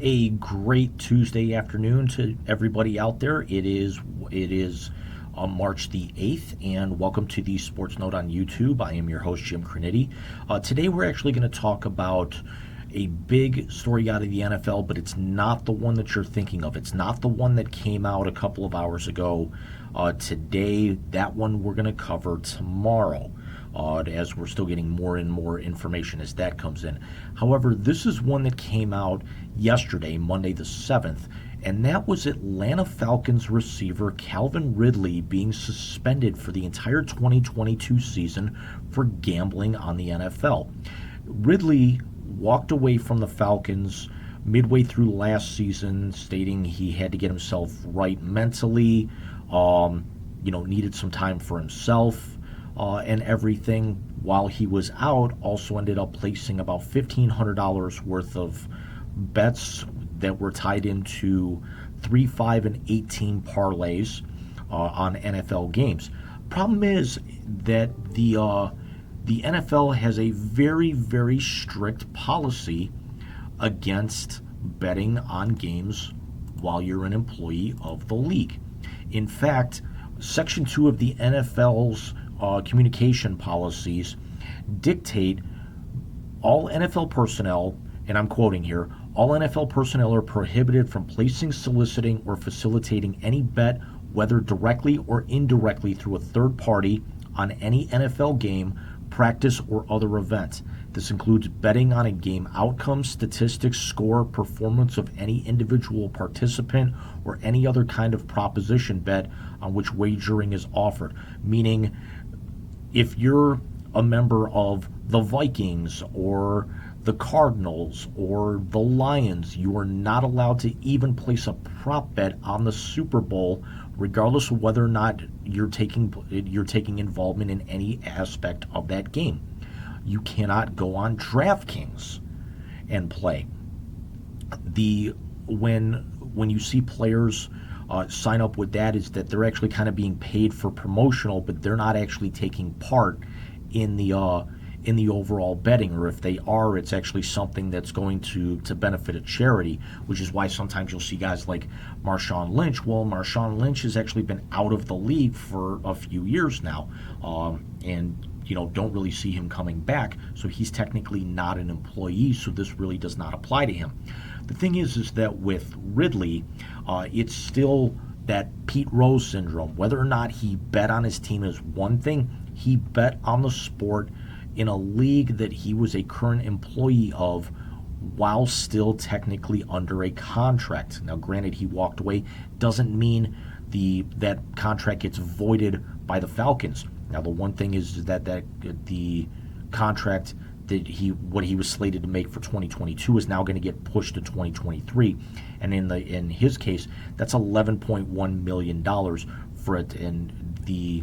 A great Tuesday afternoon to everybody out there. It is March the 8th, and welcome to the Sports Note on YouTube. I am your host, Jim Crinitti. Today we're actually going to talk about a big story out of the NFL, but it's not the one that you're thinking of. It's not the one that came out a couple of hours ago. Today, that one we're going to cover tomorrow. As we're still getting more and more information as that comes in. However, this is one that came out yesterday, Monday the 7th, and that was Atlanta Falcons receiver Calvin Ridley being suspended for the entire 2022 season for gambling on the NFL. Ridley walked away from the Falcons midway through last season, stating he had to get himself right mentally, needed some time for himself. And everything. While he was out, also ended up placing about $1,500 worth of bets that were tied into 3, 5, and 18 parlays on NFL games. Problem is that the NFL has a very, very strict policy against betting on games while you're an employee of the league. In fact, Section 2 of the NFL's communication policies dictate all NFL personnel, and I'm quoting here, all NFL personnel are prohibited from placing, soliciting, or facilitating any bet, whether directly or indirectly through a third party, on any NFL game, practice, or other event. This includes betting on a game outcome, statistics, score, performance of any individual participant, or any other kind of proposition bet on which wagering is offered. Meaning, if you're a member of the Vikings or the Cardinals or the Lions, you are not allowed to even place a prop bet on the Super Bowl, regardless of whether or not you're taking involvement in any aspect of that game. You cannot go on DraftKings and play. When you see players sign up with that, is that they're actually kind of being paid for promotional, but they're not actually taking part in the overall betting, or if they are, it's actually something that's going to benefit a charity, which is why sometimes you'll see guys like Marshawn Lynch. Well, Marshawn Lynch has actually been out of the league for a few years now, and don't really see him coming back, so he's technically not an employee, so this really does not apply to him. The thing is that with Ridley, it's still that Pete Rose syndrome. Whether or not he bet on his team is one thing. He bet on the sport in a league that he was a current employee of while still technically under a contract. Now, granted, he walked away. Doesn't mean that contract gets voided by the Falcons. Now, the one thing is that the contract that what he was slated to make for 2022 is now going to get pushed to 2023, and in his case, that's $11.1 million for it, and the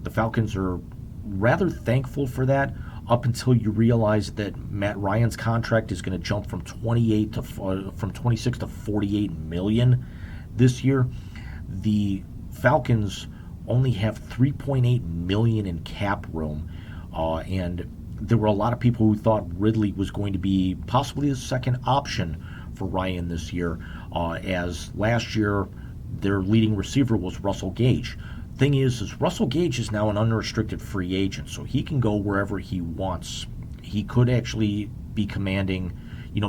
Falcons are rather thankful for that. Up until you realize that Matt Ryan's contract is going to jump from 26 to 48 million this year. The Falcons only have 3.8 million in cap room, and there were a lot of people who thought Ridley was going to be possibly the second option for Ryan this year, as last year their leading receiver was Russell Gage. Thing is Russell Gage is now an unrestricted free agent, so he can go wherever he wants. He could actually be commanding,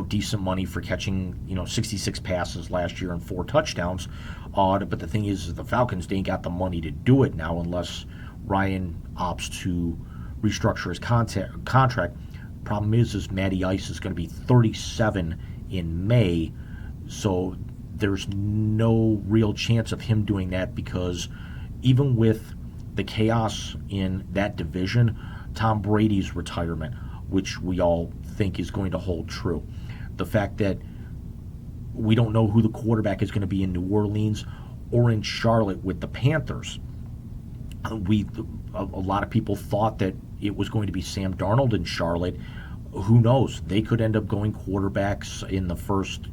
decent money for catching, 66 passes last year and 4 touchdowns. But the thing is the Falcons, they ain't got the money to do it now unless Ryan opts to restructure his contract. Problem is Matty Ice is going to be 37 in May, so there's no real chance of him doing that, because even with the chaos in that division, Tom Brady's retirement, which we all think is going to hold true, the fact that we don't know who the quarterback is going to be in New Orleans or in Charlotte with the Panthers. A lot of people thought that it was going to be Sam Darnold in Charlotte. Who knows? They could end up going quarterbacks in the first,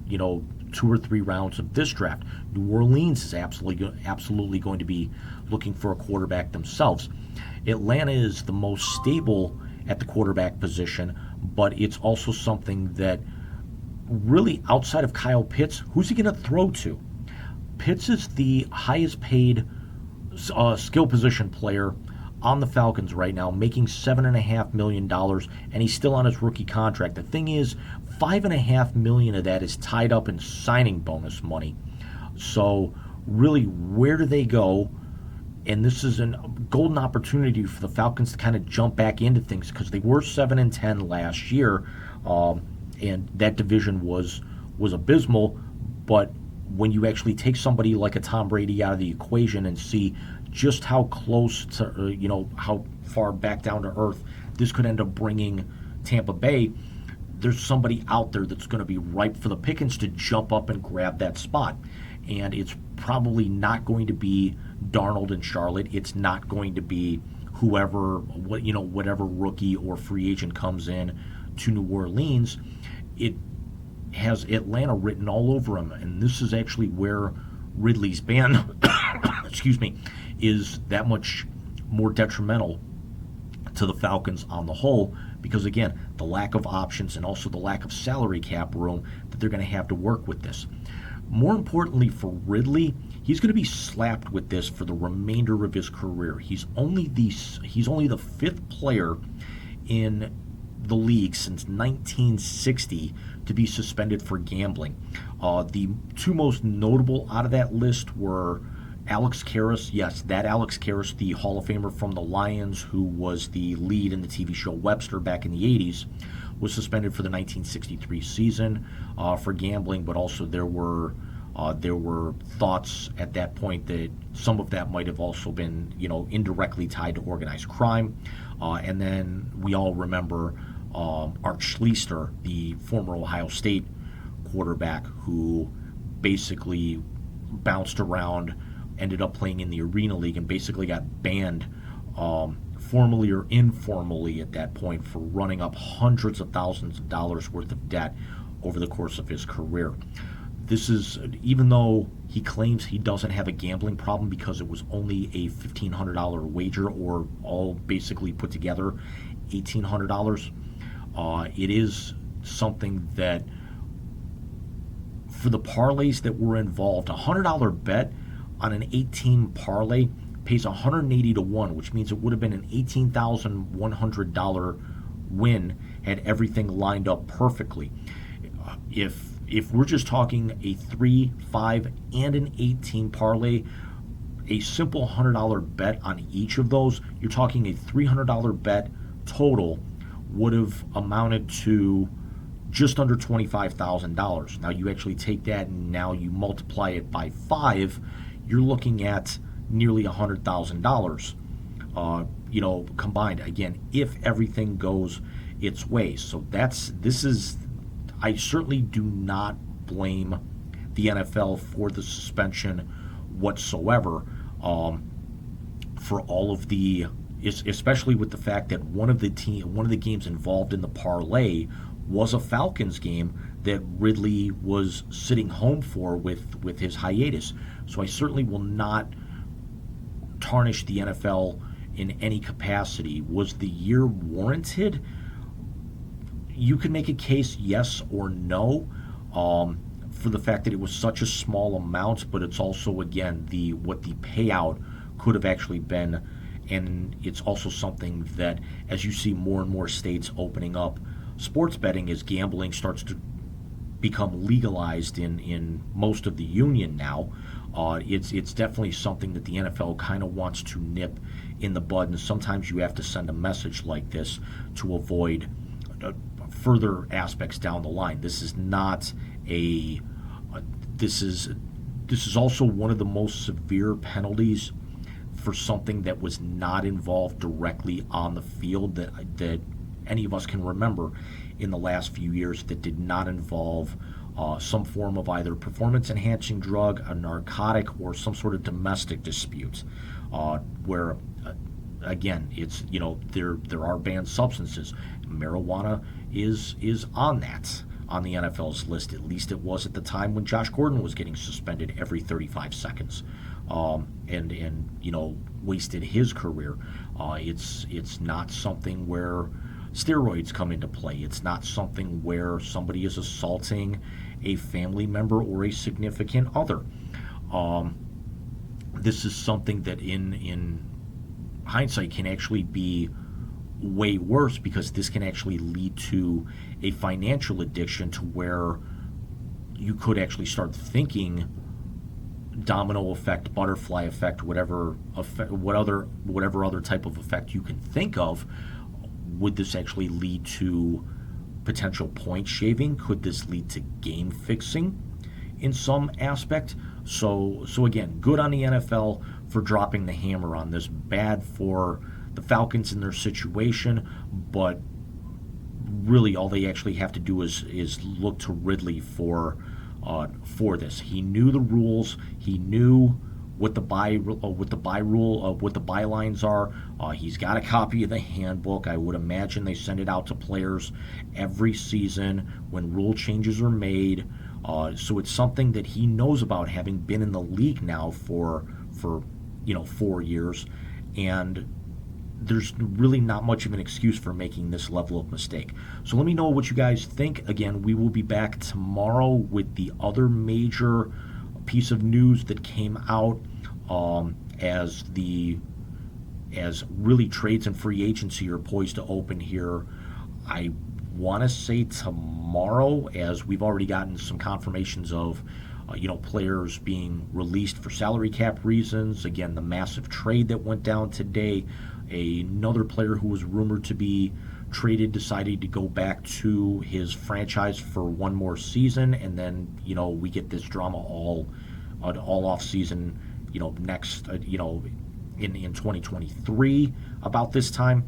2 or 3 rounds of this draft. New Orleans is absolutely going to be looking for a quarterback themselves. Atlanta is the most stable at the quarterback position, but it's also something that really, outside of Kyle Pitts, who's he going to throw to? Pitts is the highest paid skill position player on the Falcons right now, making $7.5 million, and he's still on his rookie contract. The thing is, $5.5 million of that is tied up in signing bonus money. So, really, where do they go? And this is a golden opportunity for the Falcons to kind of jump back into things because they were 7-10 last year, and that division was abysmal. But when you actually take somebody like a Tom Brady out of the equation and see just how close to, how far back down to earth this could end up bringing Tampa Bay, there's somebody out there that's going to be ripe for the pickings to jump up and grab that spot. And it's probably not going to be Darnold in Charlotte. It's not going to be whatever rookie or free agent comes in to New Orleans. It has Atlanta written all over him, and this is actually where Ridley's ban, excuse me, is that much more detrimental to the Falcons on the whole, because again, the lack of options and also the lack of salary cap room that they're going to have to work with this. More importantly for Ridley, he's going to be slapped with this for the remainder of his career. He's only the fifth player in the league since 1960 to be suspended for gambling. The two most notable out of that list were Alex Karras, yes, that Alex Karras, the Hall of Famer from the Lions, who was the lead in the TV show Webster back in the 80s, was suspended for the 1963 season for gambling, but also there were thoughts at that point that some of that might have also been, indirectly tied to organized crime. And then we all remember Art Schlichter, the former Ohio State quarterback, who basically bounced around, ended up playing in the Arena League, and basically got banned formally or informally at that point for running up hundreds of thousands of dollars worth of debt over the course of his career. This is, even though he claims he doesn't have a gambling problem because it was only a $1,500 wager, or all basically put together $1,800, it is something that, for the parlays that were involved, a $100 bet on an 18 parlay pays 180 to 1, which means it would have been an $18,100 win had everything lined up perfectly. If we're just talking a 3, 5, and an 18 parlay, a simple $100 bet on each of those, you're talking a $300 bet total would have amounted to just under $25,000. Now you actually take that and now you multiply it by 5, you're looking at nearly $100,000, combined. Again, if everything goes its way. So I certainly do not blame the NFL for the suspension whatsoever, for all of the, especially with the fact that one of the games involved in the parlay was a Falcons game that Ridley was sitting home for with his hiatus. So I certainly will not tarnish the NFL in any capacity. Was the year warranted? You can make a case yes or no, for the fact that it was such a small amount, but it's also, again, what the payout could have actually been. And it's also something that, as you see more and more states opening up sports betting, as gambling starts to become legalized in most of the union now, it's definitely something that the NFL kind of wants to nip in the bud. And sometimes you have to send a message like this to avoid further aspects down the line. This is not this is also one of the most severe penalties for something that was not involved directly on the field that any of us can remember in the last few years, that did not involve some form of either performance-enhancing drug, a narcotic, or some sort of domestic dispute, where again, it's, there are banned substances. Marijuana is on the NFL's list. At least it was at the time when Josh Gordon was getting suspended every 35 seconds, and wasted his career. It's not something where steroids come into play. It's not something where somebody is assaulting a family member or a significant other. Um, this is something that in hindsight can actually be way worse, because this can actually lead to a financial addiction to where you could actually start thinking domino effect, butterfly effect, whatever other type of effect you can think of. Would this actually lead to potential point shaving? Could this lead to game fixing in some aspect? So again, good on the NFL for dropping the hammer on this. Bad for the Falcons in their situation, but really all they actually have to do is look to Ridley for this. He knew the rules. He knew what the bylines are. He's got a copy of the handbook. I would imagine they send it out to players every season when rule changes are made. So it's something that he knows about, having been in the league now for 4 years, and there's really not much of an excuse for making this level of mistake. So let me know what you guys think. Again, we will be back tomorrow with the other major piece of news that came out as really trades and free agency are poised to open here. I want to say tomorrow, as we've already gotten some confirmations of players being released for salary cap reasons. Again, the massive trade that went down today. Another player who was rumored to be traded decided to go back to his franchise for one more season, and then we get this drama all off season. Next in 2023 about this time.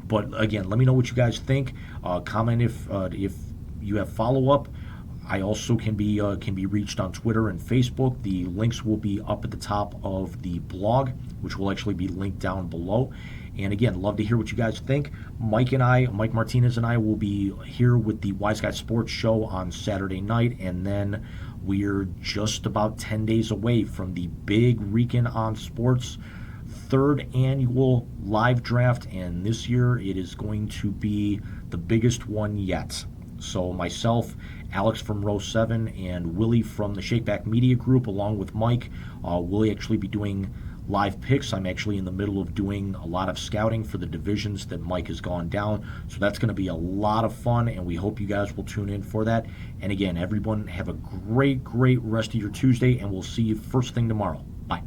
But again, let me know what you guys think. Comment if you have follow up. I also can be reached on Twitter and Facebook. The links will be up at the top of the blog, which will actually be linked down below. And again, love to hear what you guys think. Mike Martinez and I will be here with the Wise Guy Sports Show on Saturday night, and then we're just about 10 days away from the big Recon on Sports third annual live draft, and this year it is going to be the biggest one yet. So myself, Alex from Row 7, and Willie from the Shakeback Media Group, along with Mike, will actually be doing live picks. I'm actually in the middle of doing a lot of scouting for the divisions that Mike has gone down. So that's going to be a lot of fun, and we hope you guys will tune in for that. And again, everyone have a great rest of your Tuesday, and we'll see you first thing tomorrow. Bye.